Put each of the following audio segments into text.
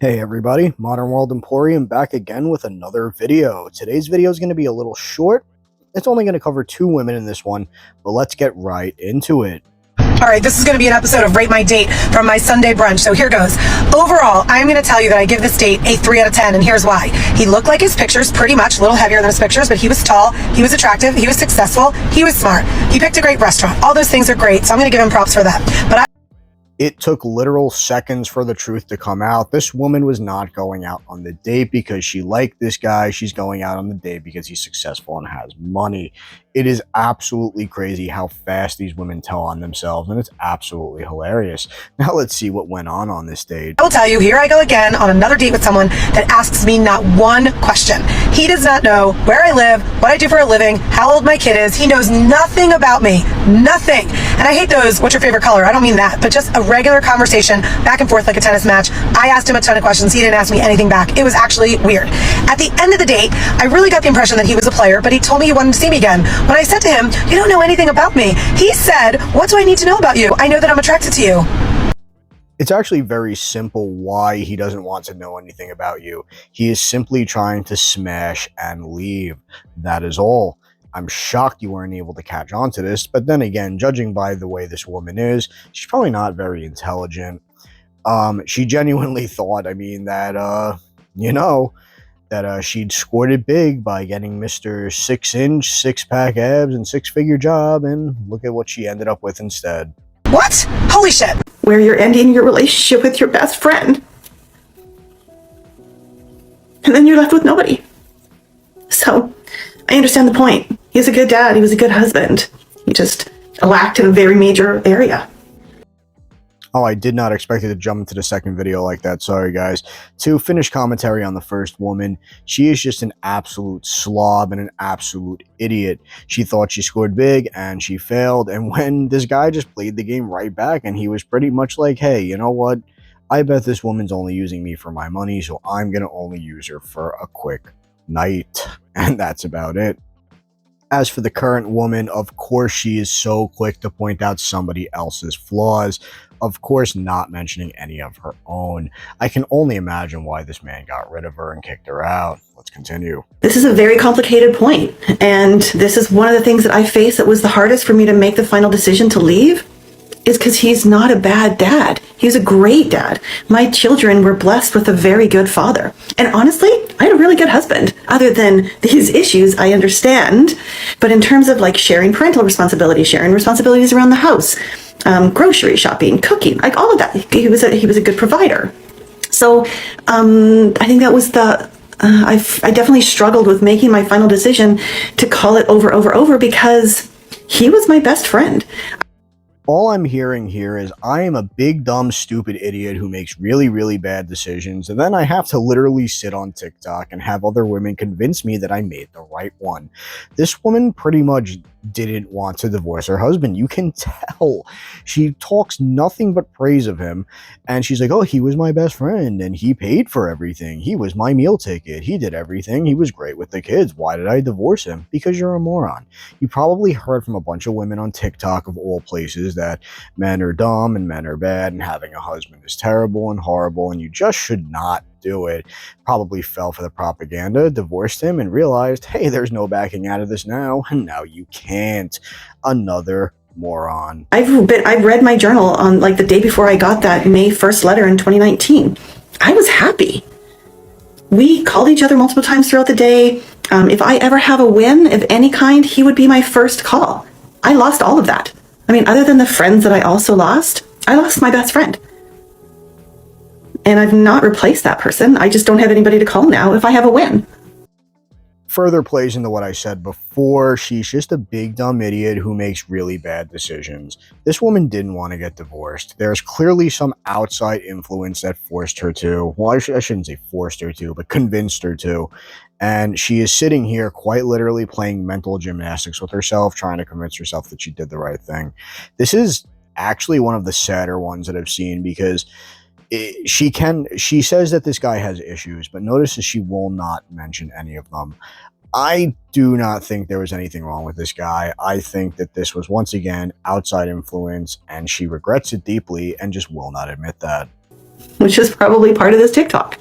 Hey everybody, Modern World Emporium back again with another video. Today's video is going to be a little short. It's only going to cover two women in this one, but let's get right into it. All right, this is going to be an episode of Rate My Date from my Sunday brunch. So here goes. Overall, I'm going to tell you that I give this date a 3 out of 10, and here's why. He looked like his pictures, pretty much, a little heavier than his pictures, but he was tall, he was attractive, he was successful, he was smart. He picked a great restaurant. All those things are great, so I'm going to give him props for that. But It took literal seconds for the truth to come out. This woman was not going out on the date because she liked this guy. She's going out on the date because he's successful and has money. It is absolutely crazy how fast these women tell on themselves, and it's absolutely hilarious. Now let's see what went on this date. I will tell you, here I go again on another date with someone that asks me not one question. He does not know where I live, what I do for a living, how old my kid is. He knows nothing about me. Nothing. And I hate those, what's your favorite color? I don't mean that, but just a regular conversation back and forth like a tennis match. I asked him a ton of questions. He didn't ask me anything back. It was actually weird. At the end of the date, I really got the impression that he was a player, but he told me he wanted to see me again. When I said to him, "You don't know anything about me," he said, "What do I need to know about you? I know that I'm attracted to you." It's actually very simple why he doesn't want to know anything about you. He is simply trying to smash and leave. That is all. I'm shocked you weren't able to catch on to this, but then again, judging by the way this woman is, she's probably not very intelligent. She genuinely thought, that she'd scored it big by getting Mr. 6-inch, six-pack abs, and six-figure job, and look at what she ended up with instead. What? Holy shit. Where you're ending your relationship with your best friend. And then you're left with nobody. So, I understand the point. He's a good dad, he was a good husband. He just lacked in a very major area. Oh, I did not expect it to jump into the second video like that. Sorry, guys. To finish commentary on the first woman, she is just an absolute slob and an absolute idiot. She thought she scored big, and she failed. And when this guy just played the game right back, and he was pretty much like, hey, you know what? I bet this woman's only using me for my money, so I'm going to only use her for a quick night. And that's about it. As for the current woman, of course she is so quick to point out somebody else's flaws, of course not mentioning any of her own. I can only imagine why this man got rid of her and kicked her out. Let's continue. This is a very complicated point, and this is one of the things that I face that was the hardest for me to make the final decision to leave, is because he's not a bad dad. He's a great dad. My children were blessed with a very good father. And honestly, I had a really good husband. Other than these issues, I understand. But in terms of like sharing parental responsibility, sharing responsibilities around the house, grocery shopping, cooking, like all of that, he was a good provider. So I think that was I definitely struggled with making my final decision to call it over because he was my best friend. All I'm hearing here is I am a big, dumb, stupid idiot who makes really, really bad decisions, and then I have to literally sit on TikTok and have other women convince me that I made the right one. This woman pretty much didn't want to divorce her husband. You can tell. She talks nothing but praise of him, and she's like, oh, he was my best friend, and he paid for everything. He was my meal ticket. He did everything. He was great with the kids. Why did I divorce him? Because you're a moron. You probably heard from a bunch of women on TikTok, of all places, that men are dumb and men are bad and having a husband is terrible and horrible and you just should not do it. Probably fell for the propaganda, divorced him, and realized, hey, there's no backing out of this now, and now you can't. Another moron. I've read my journal on like the day before I got that May 1st letter in 2019. I was happy. We called each other multiple times throughout the day. If I ever have a win of any kind, he would be my first call. I lost all of that. I mean, other than the friends that I also lost, I lost my best friend. And I've not replaced that person. I just don't have anybody to call now if I have a win. Further plays into what I said before, she's just a big dumb idiot who makes really bad decisions. This woman didn't want to get divorced. There's clearly some outside influence that forced her to. Well, I shouldn't say forced her to, but convinced her to. And she is sitting here quite literally playing mental gymnastics with herself, trying to convince herself that she did the right thing. This is actually one of the sadder ones that I've seen because she says that this guy has issues, but notice that she will not mention any of them. I do not think there was anything wrong with this guy. I think that this was once again outside influence, and she regrets it deeply and just will not admit that. which is probably part of this TikTok.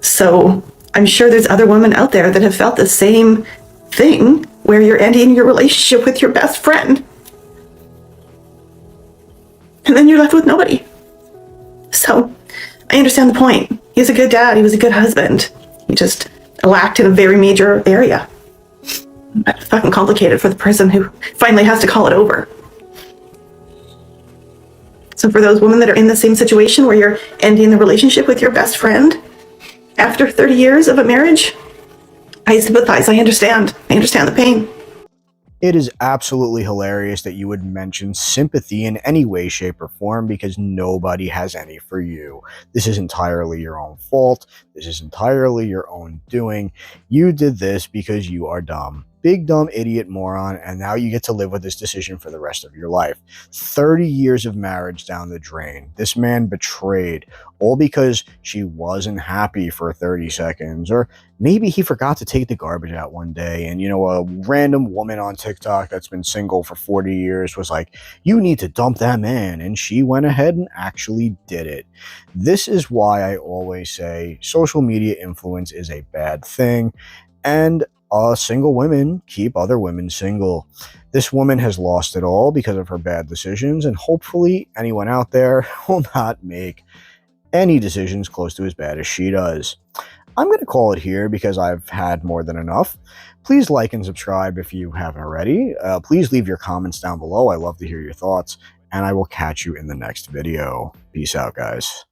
So I'm sure there's other women out there that have felt the same thing, where you're ending your relationship with your best friend, and then you're left with nobody. So I understand the point. He's a good dad. He was a good husband. He just lacked in a very major area. But fucking complicated for the person who finally has to call it over. So for those women that are in the same situation where you're ending the relationship with your best friend after 30 years of a marriage, I sympathize. I understand. I understand the pain. It is absolutely hilarious that you would mention sympathy in any way, shape, or form, because nobody has any for you. This is entirely your own fault. This is entirely your own doing. You did this because you are dumb. Big dumb idiot moron, and now you get to live with this decision for the rest of your life. 30 years of marriage down the drain. This man betrayed, all because she wasn't happy for 30 seconds, or maybe he forgot to take the garbage out one day, and a random woman on TikTok that's been single for 40 years was like, you need to dump that man, and she went ahead and actually did it. This is why I always say social media influence is a bad thing, and single women keep other women single. This woman has lost it all because of her bad decisions, and hopefully anyone out there will not make any decisions close to as bad as she does. I'm going to call it here because I've had more than enough. Please like and subscribe if you haven't already. Please leave your comments down below. I love to hear your thoughts, and I will catch you in the next video. Peace out, guys.